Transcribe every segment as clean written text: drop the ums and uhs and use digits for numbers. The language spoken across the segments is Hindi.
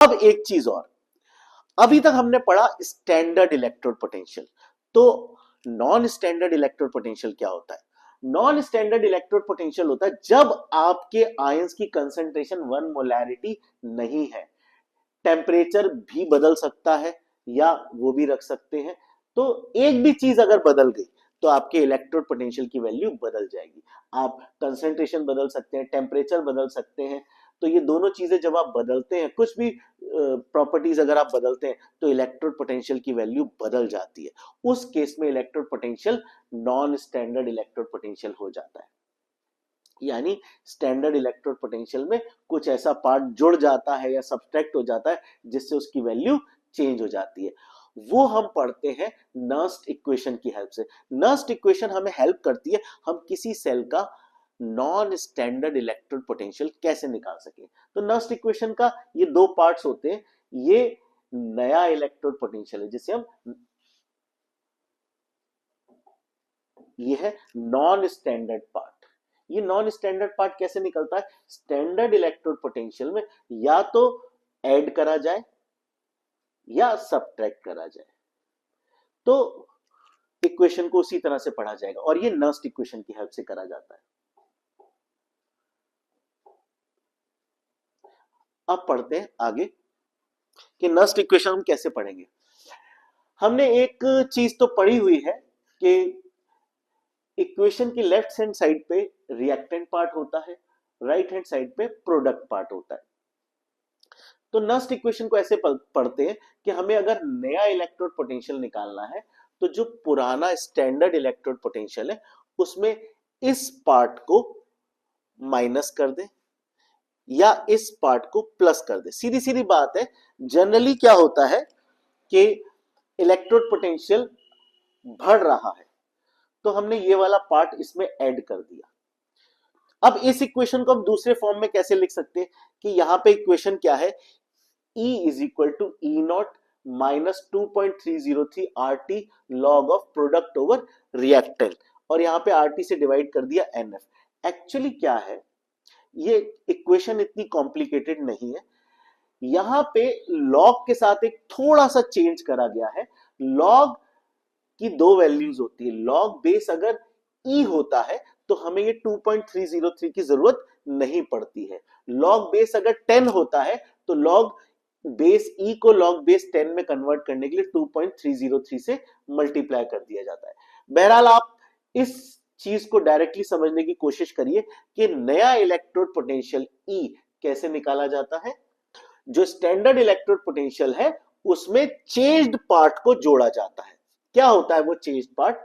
अब एक चीज और, अभी तक हमने पढ़ा स्टैंडर्ड इलेक्ट्रोड पोटेंशियल। तो नॉन स्टैंडर्ड इलेक्ट्रोड पोटेंशियल क्या होता है? नॉन स्टैंडर्ड इलेक्ट्रोड पोटेंशियल होता है जब आपके आयंस की कंसंट्रेशन 1 मोलैरिटी नहीं है, टेम्परेचर भी बदल सकता है या वो भी रख सकते हैं, तो एक भी चीज अगर बदल गई तो आपके इलेक्ट्रोड पोटेंशियल की वैल्यू बदल जाएगी। आप कंसंट्रेशन बदल सकते हैं, टेम्परेचर बदल सकते हैं, तो ये दोनों चीजें जब आप बदलते हैं, कुछ भी प्रॉपर्टीज अगर आप बदलते हैं तो इलेक्ट्रोड पोटेंशियल की वैल्यू बदल जाती है। उस केस में electrode potential non standard electrode potential हो जाता है। यानी स्टैंडर्ड इलेक्ट्रोड पोटेंशियल में कुछ ऐसा पार्ट जुड़ जाता है या सब्सट्रैक्ट हो जाता है जिससे उसकी वैल्यू चेंज हो जाती है। वो हम पढ़ते हैं नर्स्ट इक्वेशन की हेल्प से। नर्स्ट इक्वेशन हमें हेल्प करती है हम किसी सेल का नॉन स्टैंडर्ड इलेक्ट्रोड पोटेंशियल कैसे निकाल सके। तो नर्स्ट इक्वेशन का ये दो पार्ट्स होते हैं। ये नया इलेक्ट्रोड पोटेंशियल है जिसे हम, ये है नॉन स्टैंडर्ड पार्ट। ये नॉन स्टैंडर्ड पार्ट कैसे निकलता है? स्टैंडर्ड इलेक्ट्रोड पोटेंशियल में या तो ऐड करा जाए या सब्ट्रैक्ट करा जाए, तो इक्वेशन को उसी तरह से पढ़ा जाएगा और ये नर्स्ट इक्वेशन की हेल्प से करा जाता है। अब पढ़ते हैं आगे कि नर्स्ट इक्वेशन हम कैसे पढ़ेंगे। हमने एक चीज तो पढ़ी हुई है कि इक्वेशन की लेफ्ट हैंड साइड पे रिएक्टेंट पार्ट होता है, राइट हैंड साइड पे प्रोडक्ट पार्ट होता है। तो नर्स्ट इक्वेशन को ऐसे पढ़ते हैं कि हमें अगर नया इलेक्ट्रोड पोटेंशियल निकालना है तो जो पुराना स्टैंडर्ड इलेक्ट्रोड पोटेंशियल है उसमें इस पार्ट को माइनस कर दे या इस पार्ट को प्लस कर दे। सीधी सीधी बात है। जनरली क्या होता है कि इलेक्ट्रोड पोटेंशियल बढ़ रहा है तो हमने ये वाला पार्ट इसमें ऐड कर दिया। अब इस इक्वेशन को हम दूसरे फॉर्म में कैसे लिख सकते हैं कि यहां पे इक्वेशन क्या है, E is equal to E naught minus 2.303 RT log of product over reactant, और यहां पे RT से डिवाइड कर दिया NF। एक्चुअली क्या है, ये इक्वेशन इतनी कॉम्प्लिकेटेड नहीं है। यहां पे लॉग के साथ एक थोड़ा सा चेंज करा गया है। लॉग की दो वैल्यूज होती है। लॉग बेस अगर E होता है तो हमें ये 2.303 की जरूरत नहीं पड़ती है। लॉग बेस अगर 10 होता है तो लॉग बेस E को लॉग बेस 10 में कन्वर्ट करने के लिए 2.303 से मल्टीप्लाई कर दिया जाता है। बहरहाल आप इस चीज को डायरेक्टली समझने की कोशिश करिए कि नया इलेक्ट्रोड पोटेंशियल E कैसे निकाला जाता है। जो स्टैंडर्ड इलेक्ट्रोड पोटेंशियल है उसमें चेंज्ड पार्ट को जोड़ा जाता है। क्या होता है वो चेंज्ड पार्ट?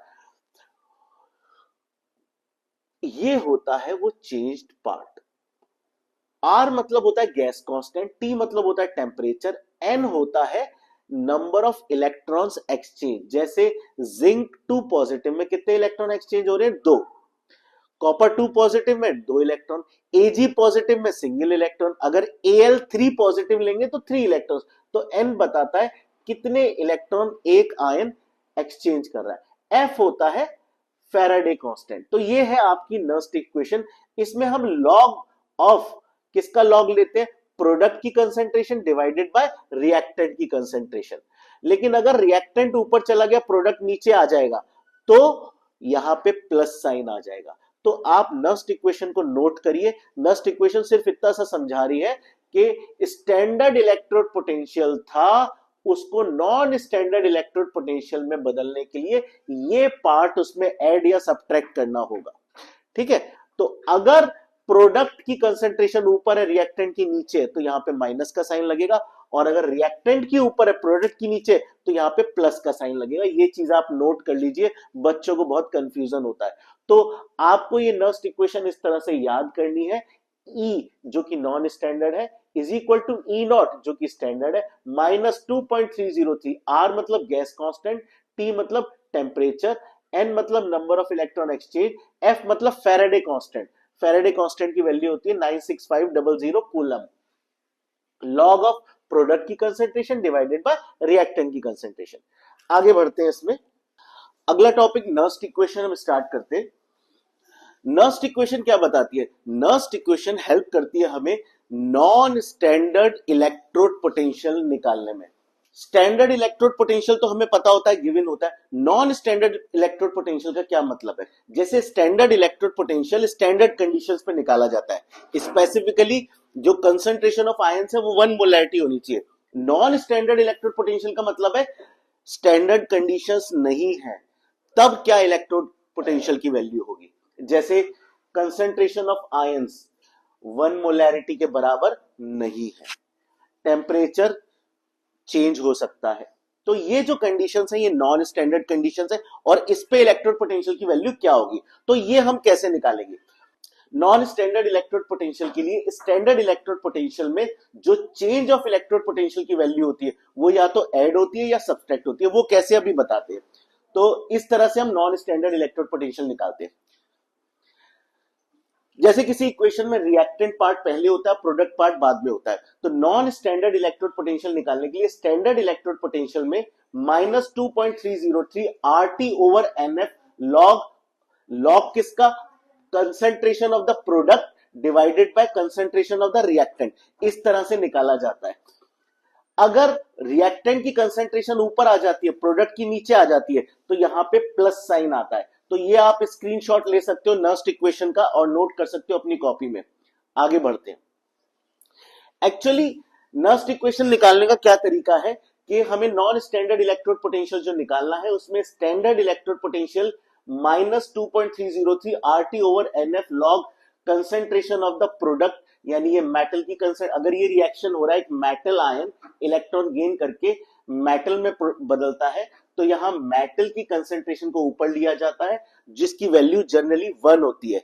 ये होता है वो चेंज्ड पार्ट। R मतलब होता है गैस कांस्टेंट, T मतलब होता है टेम्परेचर, N होता है नंबर ऑफ इलेक्ट्रॉन्स एक्सचेंज। जैसे जिंक 2 पॉजिटिव में कितने इलेक्ट्रॉन एक्सचेंज हो रहे हैं? 2। कॉपर 2 पॉजिटिव में 2 इलेक्ट्रॉन। Ag पॉजिटिव में सिंगल इलेक्ट्रॉन। अगर Al 3 पॉजिटिव लेंगे तो 3 इलेक्ट्रॉन। तो N बताता है कितने इलेक्ट्रॉन एक आयन एक्सचेंज कर रहा है। F होता है फैराडे कांस्टेंट। तो ये है आपकी नर्स्ट इक्वेशन। इसमें हम लॉग ऑफ किसका लॉग लेते हैं? प्रोडक्ट की कंसंट्रेशन डिवाइडेड बाय रिएक्टेंट की कंसंट्रेशन। लेकिन अगर रिएक्टेंट ऊपर चला गया प्रोडक्ट नीचे आ जाएगा तो यहां पे प्लस साइन आ जाएगा। तो आप नर्स्ट इक्वेशन को नोट करिए। नर्स्ट इक्वेशन सिर्फ इतना सा समझा रही है कि स्टैंडर्ड इलेक्ट्रोड पोटेंशियल था, उसको नॉन स्टैंडर्ड इलेक्ट्रोड पोटेंशियल में बदलने के लिए ये पार्ट उसमें ऐड या सब्ट्रैक्ट करना होगा। ठीक है। तो अगर प्रोडक्ट की कंसंट्रेशन ऊपर है रिएक्टेंट की नीचे तो यहां पे माइनस का साइन लगेगा, और अगर रिएक्टेंट की ऊपर है प्रोडक्ट की नीचे तो यहां पे प्लस का साइन लगेगा। ये चीज आप नोट कर लीजिए, बच्चों को बहुत कंफ्यूजन होता है। तो आपको ये नर्स्ट इक्वेशन इस तरह से याद करनी है। E जो कि नॉन स्टैंडर्ड है is equal to E naught जो कि स्टैंडर्ड है माइनस 2.303। R मतलब गैस कांस्टेंट, T मतलब टेम्परेचर, N मतलब number of electron exchange, F मतलब फैराडे कांस्टेंट। फैराडे कांस्टेंट की वैल्यू होती है 96500 कूलम। लॉग ऑफ प्रोडक्ट की कंसंट्रेशन डिवाइडेड बाय रिएक्टेंट की कंसंट्रेशन। आगे बढ़ते हैं इसमें। अगला टॉपिक नर्स्ट इक्वेशन हम स्टार्ट करते हैं। नर्स्ट इक्वेशन क्या बताती है? नर्स्ट इक्वेशन हेल्प करती है हमें non standard electrode electrode potential निकालने में। स्टैंडर्ड इलेक्ट्रोड पोटेंशियल तो हमें पता होता है, गिवन होता है। नॉन स्टैंडर्ड इलेक्ट्रोड पोटेंशियल का क्या मतलब है? जैसे standard electrode potential standard conditions पे निकाला जाता है, स्पेसिफिकली जो कंसंट्रेशन ऑफ आयंस है वो 1 मोलैरिटी होनी चाहिए। नॉन स्टैंडर्ड इलेक्ट्रोड पोटेंशियल का मतलब है स्टैंडर्ड कंडीशंस नहीं है, तब क्या इलेक्ट्रोड पोटेंशियल की वैल्यू होगी। जैसे कंसंट्रेशन ऑफ आयंस 1 मोलैरिटी के बराबर नहीं है, टेम्परेचर चेंज हो सकता है। तो ये जो कंडीशंस है ये नॉन स्टैंडर्ड कंडीशंस है, और इस पे इलेक्ट्रोड पोटेंशियल की वैल्यू क्या होगी, तो ये हम कैसे निकालेंगे? नॉन स्टैंडर्ड इलेक्ट्रोड पोटेंशियल के लिए स्टैंडर्ड इलेक्ट्रोड पोटेंशियल में जो चेंज ऑफ इलेक्ट्रोड पोटेंशियल की वैल्यू होती है वो या तो ऐड होती है या सब्सट्रैक्ट होती है, वो कैसे अभी बताते हैं। तो इस तरह से हम नॉन स्टैंडर्ड इलेक्ट्रोड पोटेंशियल निकालते हैं। जैसे किसी इक्वेशन में रिएक्टेंट पार्ट पहले होता है, प्रोडक्ट पार्ट बाद में होता है, तो नॉन स्टैंडर्ड इलेक्ट्रोड पोटेंशियल निकालने के लिए स्टैंडर्ड इलेक्ट्रोड पोटेंशियल में -2.303 RT ओवर NF लॉग किसका? Concentration of the product divided by concentration of the reactant, इस तरह से निकाला जाता है। अगर रिएक्टेंट की कंसंट्रेशन ऊपर आ जाती है, प्रोडक्ट की नीचे आ जाती है, तो यहां पे प्लस साइन आता है। तो ये आप स्क्रीनशॉट ले सकते हो नर्स्ट इक्वेशन का और नोट कर सकते हो अपनी कॉपी में। आगे बढ़ते हैं। एक्चुअली नर्स्ट इक्वेशन निकालने का क्या तरीका है कि हमें नॉन स्टैंडर्ड इलेक्ट्रोड पोटेंशियल जो निकालना है उसमें standard electrode potential -2.303 RT over NF log concentration of the product, यानी ये मेटल की अगर ये रिएक्शन हो रहा है, एक मेटल आयन इलेक्ट्रॉन गेन करके मेटल में बदलता है, तो यहां मेटल की कंसेंट्रेशन को ऊपर लिया जाता है जिसकी वैल्यू जनरली 1 होती है,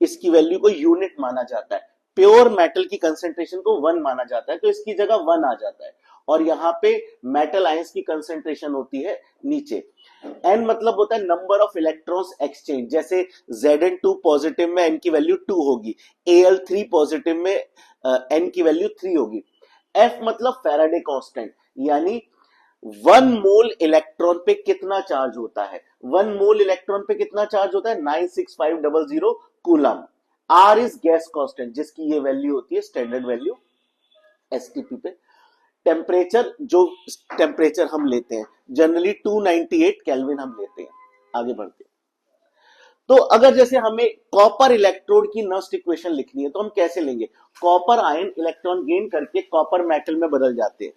इसकी वैल्यू को यूनिट माना जाता है। प्योर मेटल की कंसेंट्रेशन को 1 माना जाता है, तो इसकी जगह 1 आ जाता है, और यहाँ पे मेटल आयंस की कंसेंट्रेशन होती है नीचे। n मतलब होता है नंबर ऑफ इलेक्ट्रॉन्स एक्सचेंज, जैसे Zn2 पॉजिटिव में n की वैल्यू 2 होगी, Al3 पॉजिटिव में n की वैल्यू 3 होगी। F मतलब फैराडे कांस्टेंट, यानी 1 मोल इलेक्ट्रॉन पे कितना चार्ज होता है। 1 मोल इलेक्ट्रॉन पे कितना चार्ज होता है? 96500 coulomb. R is gas constant, जिसकी ये वैल्यू होती है स्टैंडर्ड वैल्यू एसटीपी पे। टेम्परेचर, जो टेम्परेचर हम लेते हैं जनरली 298 केल्विन हम लेते हैं। आगे बढ़ते हैं। तो अगर जैसे हमें कॉपर इलेक्ट्रोड की नर्स्ट इक्वेशन लिखनी है तो हम कैसे लेंगे? कॉपर आयन इलेक्ट्रॉन गेन करके कॉपर मेटल में बदल जाते हैं,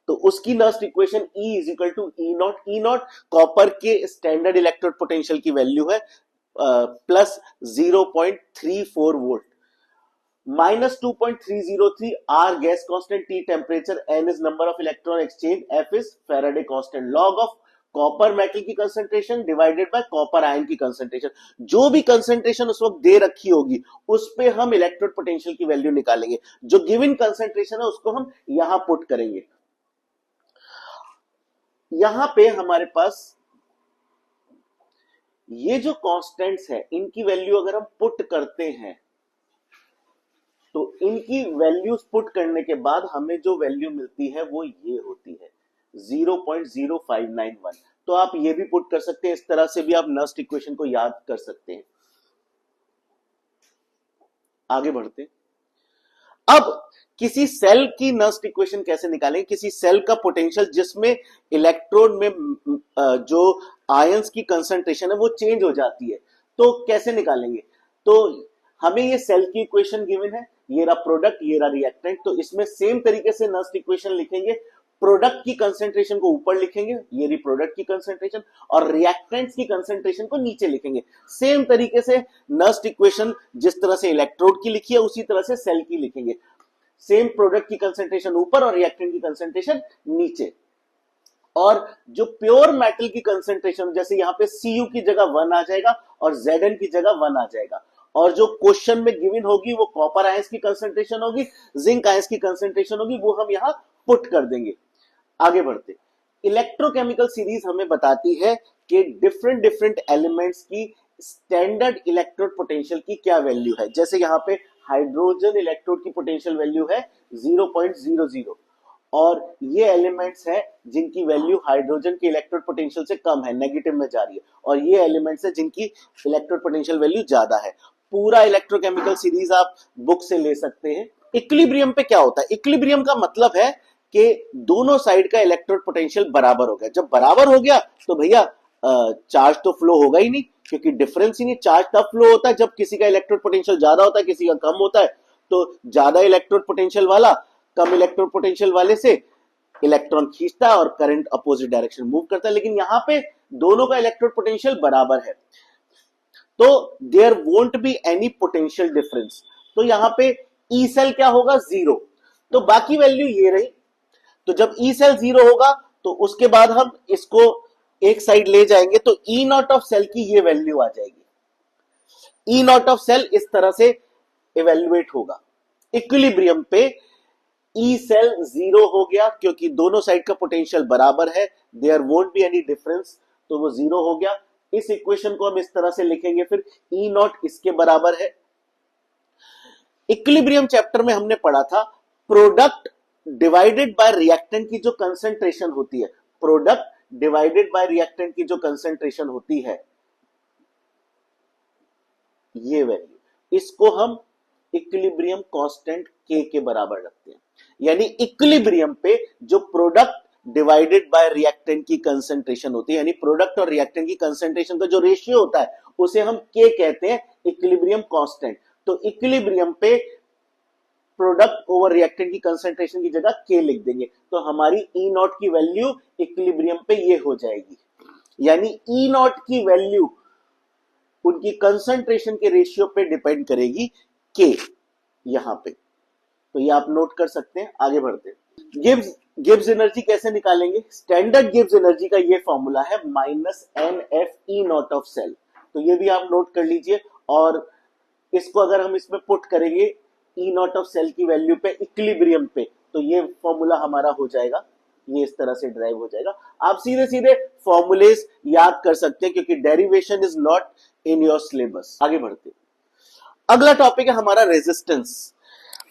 तो उसकी Nernst equation E is equal to E naught. E naught copper के स्टैंडर्ड इलेक्ट्रोड पोटेंशियल की वैल्यू है plus 0.34 volt. -2.303 R gas constant, T temperature, N is number of electron exchange, F is Faraday constant. Log of copper metal की concentration divided bye copper ion की कंसंट्रेशन, जो भी कंसंट्रेशन उस वक्त दे रखी होगी उस पे हम इलेक्ट्रोड पोटेंशियल की वैल्यू निकालेंगे। जो गिवन कंसंट्रेशन है उसको हम यहां पुट करेंगे। यहां पे हमारे पास ये जो कांस्टेंट्स है इनकी वैल्यू अगर हम पुट करते हैं तो इनकी वैल्यूज पुट करने के बाद हमें जो वैल्यू मिलती है वो ये होती है 0.0591। तो आप ये भी पुट कर सकते हैं, इस तरह से भी आप नर्स्ट इक्वेशन को याद कर सकते हैं। आगे बढ़ते हैं। अब किसी सेल की नर्स्ट इक्वेशन कैसे निकालेंगे? किसी सेल का पोटेंशियल जिसमें इलेक्ट्रोड में जो आयंस की कंसंट्रेशन है वो चेंज हो जाती है, तो कैसे निकालेंगे? तो हमें ये सेल की इक्वेशन गिवन है, ये रहा प्रोडक्ट, ये रहा रिएक्टेंट, तो इसमें सेम तरीके से नर्स्ट इक्वेशन लिखेंगे। प्रोडक्ट की कंसंट्रेशन को ऊपर लिखेंगे, ये रही प्रोडक्ट की कंसंट्रेशन, और रिएक्टेंट्स की कंसंट्रेशन को नीचे लिखेंगे। सेम तरीके से नर्स्ट इक्वेशन जिस तरह से इलेक्ट्रोड की लिखी है उसी तरह से सेल की लिखेंगे। सेम प्रोडक्ट की कंसंट्रेशन ऊपर और रिएक्टेंट की कंसंट्रेशन नीचे। और जो प्योर मेटल की कंसंट्रेशन, जैसे यहां पे Cu की जगह 1 आ जाएगा और Zn की जगह 1 आ जाएगा, और जो क्वेश्चन में गिवन होगी वो कॉपर आयंस की कंसंट्रेशन होगी, जिंक आयंस की कंसंट्रेशन होगी, वो हम यहां पुट कर देंगे। आगे बढ़ते। इलेक्ट्रोकेमिकल सीरीज हमें बताती है कि डिफरेंट डिफरेंट एलिमेंट्स की स्टैंडर्ड इलेक्ट्रोड पोटेंशियल की क्या वैल्यू है। जैसे यहां पे हाइड्रोजन इलेक्ट्रोड की पोटेंशियल वैल्यू है 0.00, और ये एलिमेंट्स है जिनकी वैल्यू हाइड्रोजन के इलेक्ट्रोड पोटेंशियल से कम है, नेगेटिव में जा रही है, और ये एलिमेंट्स है जिनकी इलेक्ट्रोड पोटेंशियल वैल्यू ज्यादा है। पूरा इलेक्ट्रोकेमिकल सीरीज आप बुक से ले सकते हैं। इक्विलिब्रियम पे क्या होता है? इक्विलिब्रियम का मतलब है कि दोनों साइड का इलेक्ट्रोड पोटेंशियल बराबर हो गया। जब बराबर हो गया तो भैया चार्ज तो फ्लो होगा ही नहीं, क्योंकि डिफरेंस ही नहीं। चार्ज तब फ्लो होता है जब किसी का इलेक्ट्रोड पोटेंशियल ज्यादा होता है, किसी का कम होता है। तो ज्यादा इलेक्ट्रोड पोटेंशियल वाला कम इलेक्ट्रोड पोटेंशियल वाले से इलेक्ट्रॉन खींचता है और करंट अपोजिट डायरेक्शन मूव करता है। लेकिन यहां पे दोनों का इलेक्ट्रोड पोटेंशियल बराबर है, तो there won't be any potential difference. तो यहां पे ई सेल क्या होगा? जीरो। तो बाकी वैल्यू ये रही। तो जब ई सेल जीरो होगा तो उसके बाद हम इसको एक साइड ले जाएंगे, तो ई नॉट ऑफ सेल की ये वैल्यू आ जाएगी। ई नॉट ऑफ सेल इस तरह से इवेल्युएट होगा। इक्विलिब्रियम पे ई सेल जीरो हो गया क्योंकि दोनों साइड का पोटेंशियल बराबर है, there won't be any difference, तो वो जीरो हो गया। इस इक्वेशन को हम इस तरह से लिखेंगे, फिर ई नॉट इसके बराबर है। इक्विलिब्रियम चैप्टर में हमने पढ़ा था प्रोडक्ट डिवाइडेड बाय रिएक्टेंट की जो कंसंट्रेशन होती है, प्रोडक्ट डिवाइडेड बाय रिएक्टेंट की जो कंसंट्रेशन होती है, ये वैल्यू, इसको हम इक्विलिब्रियम कांस्टेंट के बराबर रखते हैं। यानी इक्विलिब्रियम पे जो प्रोडक्ट डिवाइडेड बाय रिएक्टेंट की कंसंट्रेशन होती है, यानी प्रोडक्ट और रिएक्टेंट की कंसंट्रेशन का जो रेशियो होता है उसे हम के कहते हैं, इक्विलिब्रियम कांस्टेंट। तो इक्विलिब्रियम पे प्रोडक्ट ओवर रिएक्टेंट की कंसंट्रेशन की जगह के लिख देंगे, तो हमारी ई नॉट की वैल्यू इक्विलिब्रियम पे ये हो जाएगी। यानी ई नॉट की वैल्यू उनकी कंसंट्रेशन के रेशियो पे डिपेंड करेगी के, यहां पे। तो ये आप नोट कर सकते हैं। आगे बढ़ते हैं। गिब्स एनर्जी कैसे निकालेंगे? स्टैंडर्ड गिब्स एनर्जी का ये फॉर्मूला है minus n F E naught of cell. तो ये भी आप नोट कर लीजिए, और इसको अगर हम इसमें पुट करेंगे ई नॉट ऑफ सेल की वैल्यू पे इक्विलिब्रियम पे, तो ये फॉर्मूला हमारा हो जाएगा, ये इस तरह से ड्राइव हो जाएगा। आप सीधे सीधे फॉर्मूलेस याद कर सकते हैं क्योंकि derivation is not in your syllabus. आगे बढ़ते हैं। अगला टॉपिक है हमारा रेजिस्टेंस।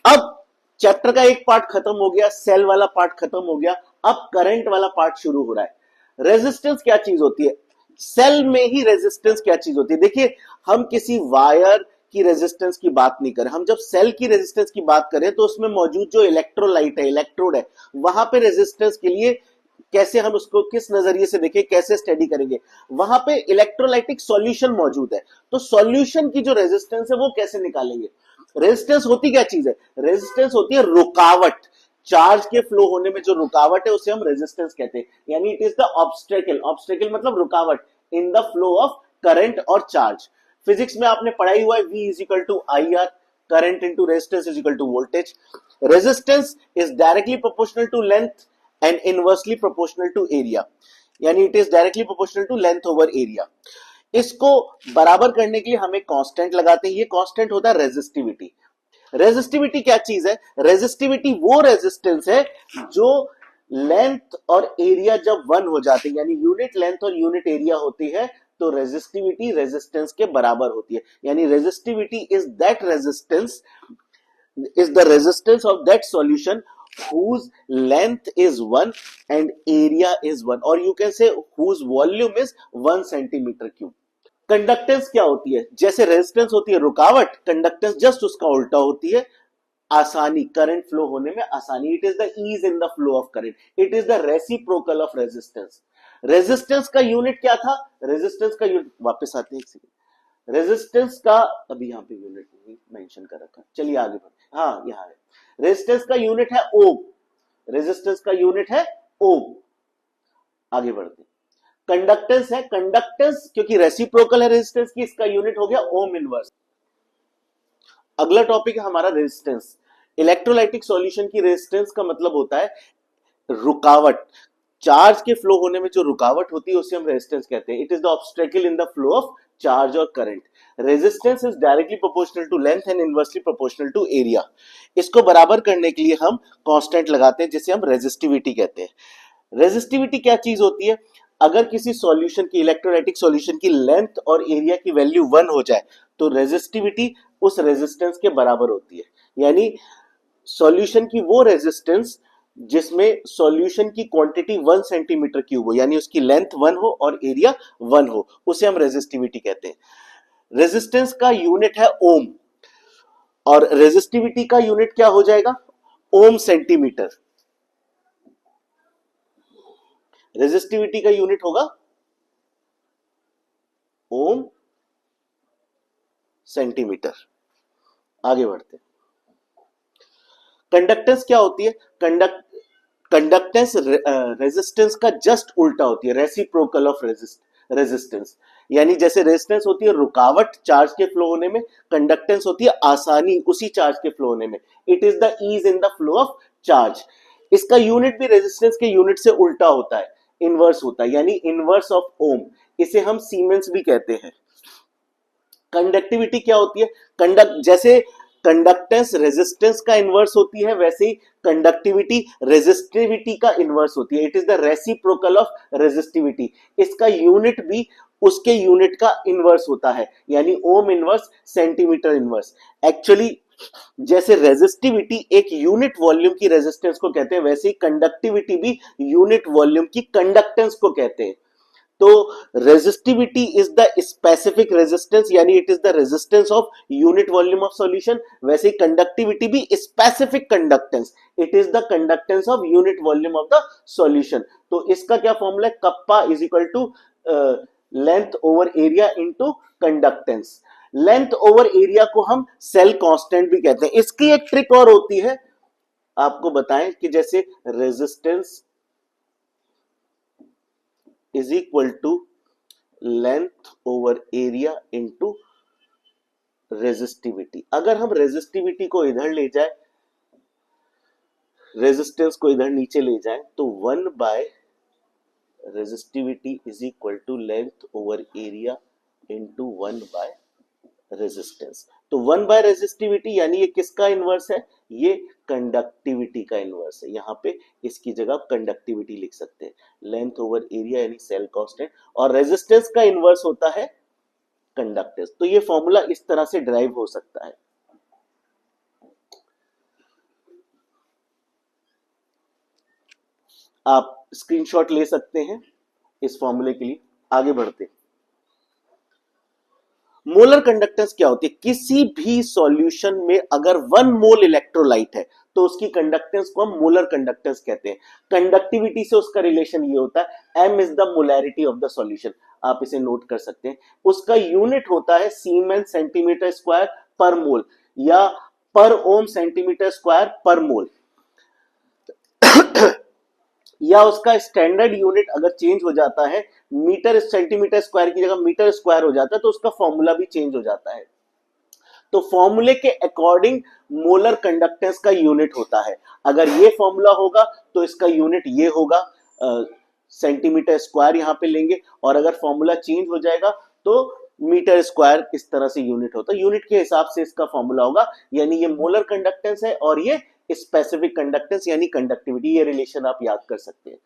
अब चैप्टर का एक पार्ट खत्म हो गया, सेल वाला पार्ट खत्म हो गया, अब करंट वाला पार्ट शुरू हो रहा है। रेजिस्टेंस क्या चीज होती है? सेल में ही रेजिस्टेंस क्या चीज होती है? देखिए, हम किसी वायर की रेजिस्टेंस की बात नहीं करें, हम जब सेल की रेजिस्टेंस की बात करें तो उसमें मौजूद जो इलेक्ट्रोलाइट है, इलेक्ट्रोड है, वहां पे रेजिस्टेंस के लिए कैसे हम उसको किस नजरिए से देखें, कैसे स्टडी करेंगे? वहां पे इलेक्ट्रोलाइटिक सॉल्यूशन मौजूद है, तो सॉल्यूशन की जो रेजिस्टेंस है वो कैसे निकालेंगे? रेजिस्टेंस होती क्या चीज है? रेजिस्टेंस होती है रुकावट। चार्ज के फ्लो होने में जो रुकावट है उसे हम रेजिस्टेंस कहते हैं। यानी it is the obstacle. Obstacle मतलब रुकावट in the flow of current और चार्ज। फिजिक्स में आपने पढ़ाई हुआ है V is equal to I R, current into resistance is equal to voltage. Resistance is directly proportional to length and inversely proportional to area, यानी it is directly proportional to length over area. इसको बराबर करने के लिए हम एक कांस्टेंट लगाते हैं, ये कांस्टेंट होता है रेजिस्टिविटी। रेजिस्टिविटी क्या चीज है? रेजिस्टिविटी वो रेजिस्टेंस है जो लेंथ और एरिया जब वन हो जाते हैं, यानी यूनिट लेंथ और यूनिट एरिया होती है, तो रेजिस्टिविटी रेजिस्टेंस के बराबर होती है। यानी resistivity is that resistance, is the resistance of that solution whose length is 1 and area is 1, or you can say whose volume is 1 centimeter cube. Conductance क्या होती है? जैसे रेजिस्टेंस होती है रुकावट, कंडक्टेंस जस्ट उसका उल्टा होती है, आसानी, करंट फ्लो होने में आसानी। It is the ease in the flow of current, it is the reciprocal of resistance. Resistance का यूनिट क्या था? रेजिस्टेंस का यूनिट, वापस आते हैं एक सेकंड, रेजिस्टेंस का अभी यहां पे यूनिट नहीं मेंशन कर रखा, चलिए आगे बढ़ते। हाँ, यहां है, रेजिस्टेंस का यूनिट है ओम। रेजिस्टेंस का यूनिट है ओम। आगे बढ़ते। कंडक्टेंस है, कंडक्टेंस क्योंकि रेसिप्रोकल है रेजिस्टेंस की, इसका यूनिट हो गया ओम इनवर्स। अगला टॉपिक है हमारा रेजिस्टेंस। इलेक्ट्रोलाइटिक सॉल्यूशन की रेजिस्टेंस का मतलब होता है रुकावट। चार्ज के फ्लो होने में जो रुकावट होती है उसे हम रेजिस्टेंस कहते हैं। It is the obstacle in the flow of charge और current. Resistance is directly proportional to length and inversely proportional to area. इसको बराबर करने के लिए हम कांस्टेंट लगाते हैं जिसे हम रेजिस्टिविटी कहते हैं। रेजिस्टिविटी क्या चीज होती है? अगर किसी सॉल्यूशन की, इलेक्ट्रोलाइटिक सॉल्यूशन की लेंथ और एरिया की वैल्यू 1 हो जाए तो रेजिस्टिविटी उस रेजिस्टेंस के बराबर होती है। यानी सॉल्यूशन की वो रेजिस्टेंस जिसमें सॉल्यूशन की क्वांटिटी 1 सेंटीमीटर क्यूब हो, यानी उसकी लेंथ 1 हो और एरिया 1 हो, उसे हम रेजिस्टिविटी कहते हैं। रेजिस्टेंस का यूनिट है ओम, और रेजिस्टिविटी का यूनिट क्या हो जाएगा, ओम सेंटीमीटर। रेजिस्टिविटी का यूनिट होगा ओम सेंटीमीटर। आगे बढ़ते हैं। कंडक्टेंस क्या होती है, कंडक्टेंस रेजिस्टेंस का जस्ट उल्टा होती है, रेसिप्रोकल ऑफ रेजिस्टेंस। यानी जैसे रेजिस्टेंस होती है रुकावट चार्ज के फ्लो होने में, कंडक्टेंस होती है आसानी उसी चार्ज के फ्लो होने में। It is the ease in the flow of charge. इसका यूनिट भी रेजिस्टेंस के यूनिट से उल्टा होता है, इनवर्स होता है, यानी इनवर्स ऑफ ओम। इसे हम सीमेंस भी कहते हैं। कंडक्टिविटी क्या होती है, जैसे कंडक्टेंस रेजिस्टेंस का इनवर्स होती है, वैसे ही कंडक्टिविटी रेजिस्टिविटी का इनवर्स होती है। It is the reciprocal of resistivity. इसका यूनिट भी उसके यूनिट का इनवर्स होता है, यानी ohm inverse centimetre inverse. Actually जैसे रेजिस्टिविटी एक यूनिट वॉल्यूम की रेजिस्टेंस को कहते हैं, वैसे ही कंडक्टिविटी भी यूनिट वॉल्यूम की कंडक्टेंस को कहते हैं। तो resistivity is the specific resistance, यानी it is the resistance of unit volume of solution. वैसे कंडक्टिविटी भी specific conductance, it is the conductance of unit volume of the solution. तो इसका क्या फॉर्मूला है, kappa is equal to length over area into conductance. Length over area को हम सेल कांस्टेंट भी कहते हैं। इसकी एक ट्रिक और होती है, आपको बताएं कि जैसे resistance is equal to length over area into resistivity. अगर हम रेजिस्टिविटी को इधर ले जाए, रेजिस्टेंस को इधर नीचे ले जाए, तो 1 by resistivity is equal to length over area into 1 by resistance. तो 1 बाय रेजिस्टिविटी यानी ये किसका इनवर्स है, ये कंडक्टिविटी का इनवर्स है। यहां पे इसकी जगह कंडक्टिविटी लिख सकते हैं, लेंथ ओवर एरिया यानी सेल कांस्टेंट, और रेजिस्टेंस का इनवर्स होता है कंडक्टेंस। तो ये फॉर्मूला इस तरह से ड्राइव हो सकता है। आप स्क्रीनशॉट ले सकते हैं इस फॉर्मूले के लिए। आगे बढ़ते हैं। मोलर कंडक्टेंस क्या होती है, किसी भी सॉल्यूशन में अगर 1 मोल इलेक्ट्रोलाइट है तो उसकी कंडक्टेंस को हम मोलर कंडक्टेंस कहते हैं। कंडक्टिविटी से उसका रिलेशन ये होता है, m is the molarity of the solution. आप इसे नोट कर सकते हैं। उसका यूनिट होता है सीमेन सेंटीमीटर स्क्वायर पर मोल या पर ओम सेंटीमीटर स्क्वायर पर मोल। या उसका स्टैंडर्ड यूनिट अगर चेंज हो जाता है, मीटर सेंटीमीटर स्क्वायर की जगह मीटर स्क्वायर हो जाता है, तो उसका फॉर्मूला भी चेंज हो जाता है। तो फॉर्मूले के अकॉर्डिंग मोलर कंडक्टेंस का यूनिट होता है। अगर ये फॉर्मूला होगा तो इसका यूनिट ये होगा, सेंटीमीटर स्क्वायर यहां पे लेंगे, और अगर फॉर्मूला चेंज हो जाएगा तो मीटर स्क्वायर इस तरह से यूनिट होता है। यूनिट के हिसाब से इसका फॉर्मूला होगा, यानी ये मोलर कंडक्टेंस है और ये स्पेसिफिक कंडक्टेंस यानी कंडक्टिविटी। ये रिलेशन आप याद कर सकते हैं।